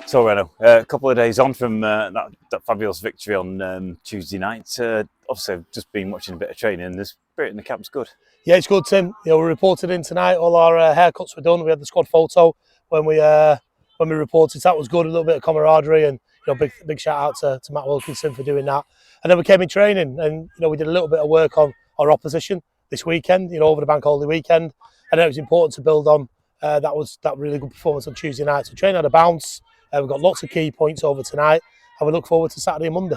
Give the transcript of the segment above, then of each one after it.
So, Reno, a couple of days on from that fabulous victory on Tuesday night. Obviously, I've just been watching a bit of training, and the spirit in the camp's good. Yeah, it's good, Tim. We reported in tonight. All our haircuts were done. We had the squad photo when we reported. That was good. A little bit of camaraderie, and big shout out to Matt Wilkinson for doing that. And then we came in training, and we did a little bit of work on our opposition this weekend. Over the bank holiday weekend, and it was important to build on that really good performance on Tuesday night. So training had a bounce. We've got lots of key points over tonight, and we look forward to Saturday and Monday.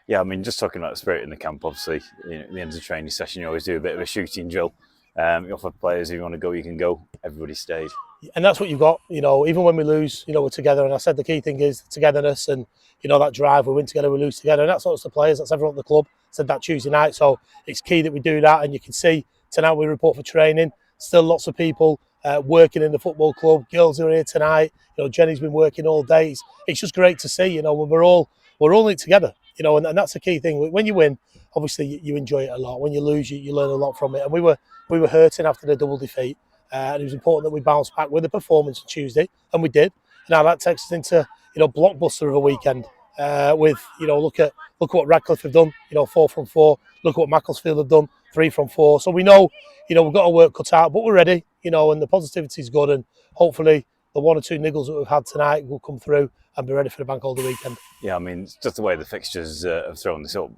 Yeah, I mean, just talking about the spirit in the camp, obviously, at the end of the training session, you always do a bit of a shooting drill. You offer players, if you want to go, you can go. Everybody stayed. And that's what you've got, even when we lose, we're together. And I said the key thing is togetherness and, that drive. We win together, we lose together. And that's not just the players, that's everyone at the club. I said that Tuesday night. So it's key that we do that. And you can see tonight we report for training. Still lots of people working in the football club. Girls are here tonight. Jenny's been working all day. It's just great to see, we're all in it together, and that's the key thing. When you win, obviously you enjoy it a lot. When you lose, you learn a lot from it. And we were hurting after the double defeat. And it was important that we bounced back with a performance on Tuesday, and we did. Now that takes us into blockbuster of a weekend. With look at what Radcliffe have done. 4 from 4. Look at what Macclesfield have done. 3 from 4. So we know we've got our work cut out, but we're ready. And the positivity is good, and hopefully the 1 or 2 niggles that we've had tonight will come through and be ready for the bank holiday weekend. Yeah, I mean, it's just the way the fixtures have thrown this up.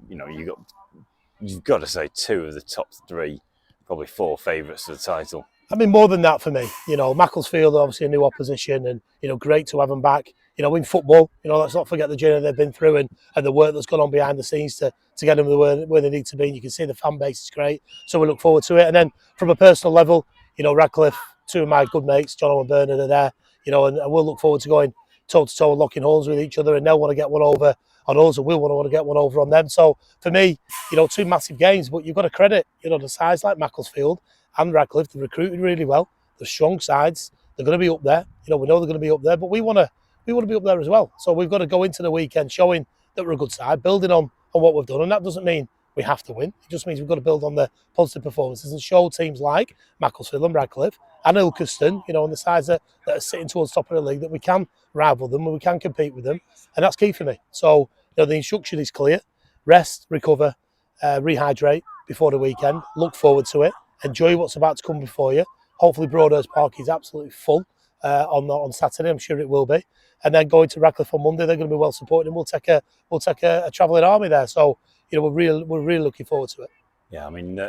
You've got to say 2 of the top 3, probably 4 favourites for the title. I mean, more than that for me. Macclesfield are obviously a new opposition, and great to have them back. In football, let's not forget the journey they've been through and the work that's gone on behind the scenes to get them where they need to be. And you can see the fan base is great, so we look forward to it. And then from a personal level, Radcliffe, 2 of my good mates, John and Bernard, are there. And we'll look forward to going toe to toe and locking horns with each other, and they'll want to get one over on us, and we'll want to get one over on them. So for me, 2 massive games, but you've got to credit, the sides like Macclesfield and Radcliffe. They've recruited really well. They're strong sides. They're going to be up there. We know they're going to be up there, but we want to be up there as well. So we've got to go into the weekend showing that we're a good side, building on what we've done. And that doesn't mean we have to win. It just means we've got to build on the positive performances and show teams like Macclesfield and Radcliffe and Ilkeston, and the sides that are sitting towards the top of the league, that we can rival them and we can compete with them. And that's key for me. So the instruction is clear. Rest, recover, rehydrate before the weekend. Look forward to it. Enjoy what's about to come before you. Hopefully Broadhurst Park is absolutely full on Saturday. I'm sure it will be. And then going to Radcliffe on Monday, they're going to be well supported, and we'll take a travelling army there. So we're really looking forward to it. Yeah, I mean,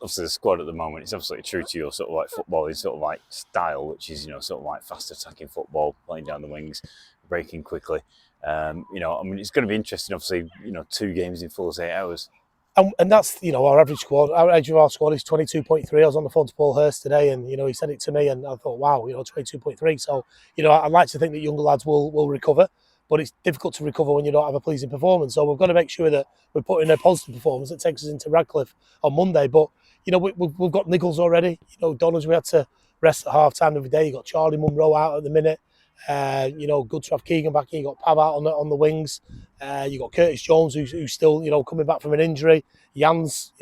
obviously the squad at the moment is absolutely true to your sort of like footballing sort of like style, which is sort of like fast attacking football, playing down the wings, breaking quickly. I mean, it's going to be interesting. Obviously, 2 games in 48 hours. And that's, our average squad. Our average of our squad is 22.3. I was on the phone to Paul Hurst today, and, he said it to me, and I thought, wow, 22.3. So, I'd like to think that younger lads will recover, but it's difficult to recover when you don't have a pleasing performance. So we've got to make sure that we're putting a positive performance that takes us into Radcliffe on Monday. But, we've got niggles already. Donners, we had to rest at half-time every day. You've got Charlie Munro out at the minute. Good to have Keegan back in. You got Pav out on the wings. You got Curtis Jones, who's still coming back from an injury. Jan's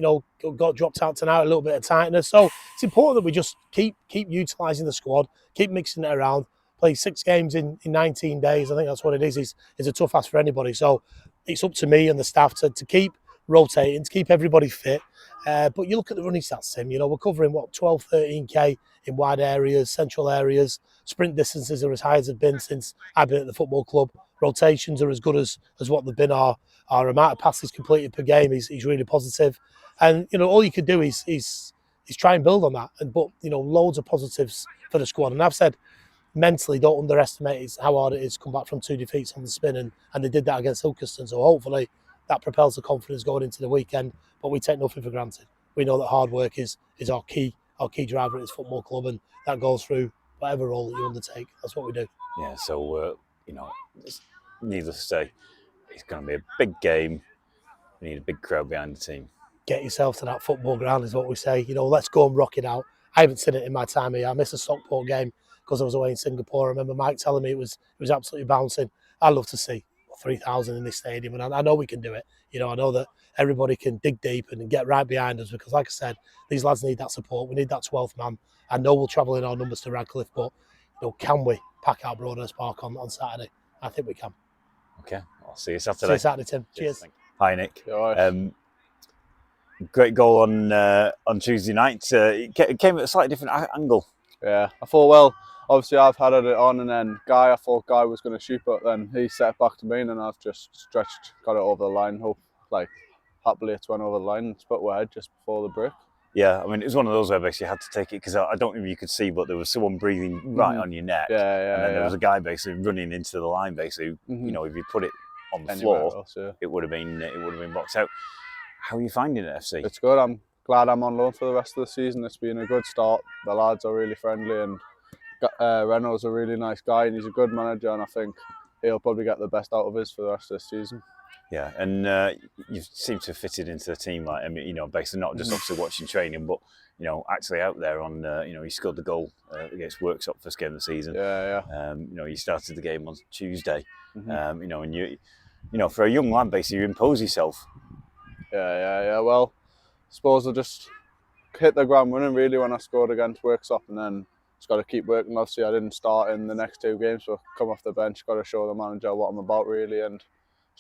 got dropped out tonight, a little bit of tightness. So it's important that we just keep utilising the squad, keep mixing it around. Play 6 games in 19 days. I think that's what it is. It's a tough ask for anybody. So it's up to me and the staff to keep rotating, to keep everybody fit. But you look at the running stats, Tim. We're covering 12, 13k in wide areas, central areas. Sprint distances are as high as they've been since I've been at the football club. Rotations are as good as what they've been. Our amount of passes completed per game is really positive. And all you can do is try and build on that. But loads of positives for the squad. And I've said, mentally, don't underestimate how hard it is to come back from 2 defeats on the spin, and they did that against Ilkeston. So hopefully that propels the confidence going into the weekend. But we take nothing for granted. We know that hard work is our key driver at this football club, and that goes through whatever role that you undertake. That's what we do. Yeah, so it's needless to say, it's going to be a big game. We need a big crowd behind the team. Get yourself to that football ground is what we say. Let's go and rock it out. I haven't seen it in my time here. I missed a Stockport game because I was away in Singapore. I remember Mike telling me it was absolutely bouncing. I'd love to see 3,000 in this stadium, and I know we can do it. I know that everybody can dig deep and get right behind us, because, like I said, these lads need that support. We need that 12th man. I know we'll travel in our numbers to Radcliffe, but can we pack out Broadhurst Park on Saturday? I think we can. Okay, I'll see you See Saturday. you Saturday, Tim. Cheers. Hi, Nick. You all right? Great goal on Tuesday night. It came at a slightly different angle. Yeah, I thought, well, obviously I've had it on, and then I thought Guy was going to shoot, but then he set it back to me, and then I've just got it over the line. Happily it's went over the line and split wide just before the break. Yeah, I mean, it was one of those where basically you had to take it because I don't know if you could see, but there was someone breathing right on your neck. Yeah. And then there was a guy basically running into the line. Basically, you know, if you put it on the floor, else, yeah. it would have been boxed out. How are you finding it, FC? It's good. I'm glad I'm on loan for the rest of the season. It's been a good start. The lads are really friendly, and Reynolds is a really nice guy, and he's a good manager, and I think he'll probably get the best out of us for the rest of the season. Yeah, and you seem to have fitted into the team, like, I mean, you know, basically not just obviously watching training, but you know, actually out there on, you know, you scored the goal against Worksop first game of the season. Yeah. You know, you started the game on Tuesday. You know, and you know, for a young lad, basically, you impose yourself. Yeah. Well, I suppose I just hit the ground running really when I scored against Worksop, and then just got to keep working. Obviously, I didn't start in the next 2 games, so come off the bench, got to show the manager what I'm about really, and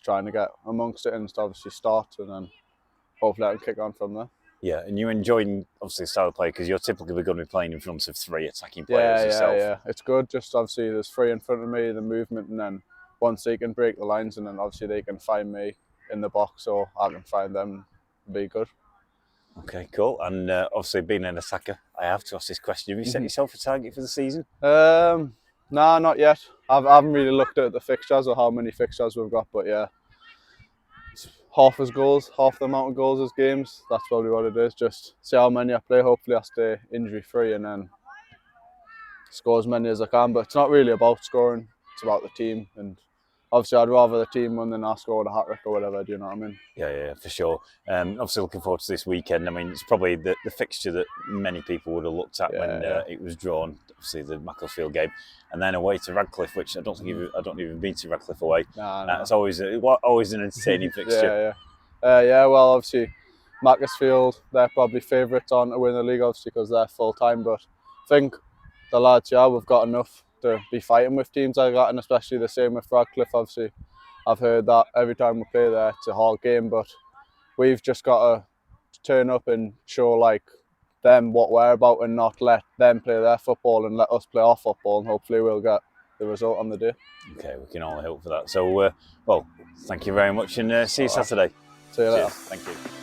trying to get amongst it and obviously start, and then hopefully I can kick on from there. Yeah, and you're enjoying obviously the style of play because you're typically going to be playing in front of 3 attacking players yourself. Yeah. It's good. Just obviously there's 3 in front of me, the movement, and then once they can break the lines, and then obviously they can find me in the box, or I can find them. Be good. Okay, cool. And obviously being an attacker, I have to ask this question: have you set yourself a target for the season? Nah, not yet. I haven't really looked at the fixtures or how many fixtures we've got, but yeah, it's half the amount of goals as games. That's probably what it is. Just see how many I play. Hopefully I stay injury free and then score as many as I can. But it's not really about scoring. It's about the team, and obviously I'd rather the team win than I score a hat-trick or whatever. Do you know what I mean? Yeah, for sure. Obviously looking forward to this weekend. I mean, it's probably the fixture that many people would have looked at when it was drawn. Obviously the Macclesfield game, and then away to Radcliffe, which I don't think you've been to Radcliffe away. No. It's always an entertaining fixture. Yeah. Well, obviously Macclesfield, they're probably favourites on to win the league, obviously because they're full time. But I think the lads, we've got enough to be fighting with teams like that, and especially the same with Radcliffe. Obviously, I've heard that every time we play there, it's a hard game, but we've just got to turn up and show them what we're about, and not let them play their football and let us play our football, and hopefully we'll get the result on the day. Okay, we can only hope for that. So, well, thank you very much, and see you Saturday. See you later. Cheers. Thank you.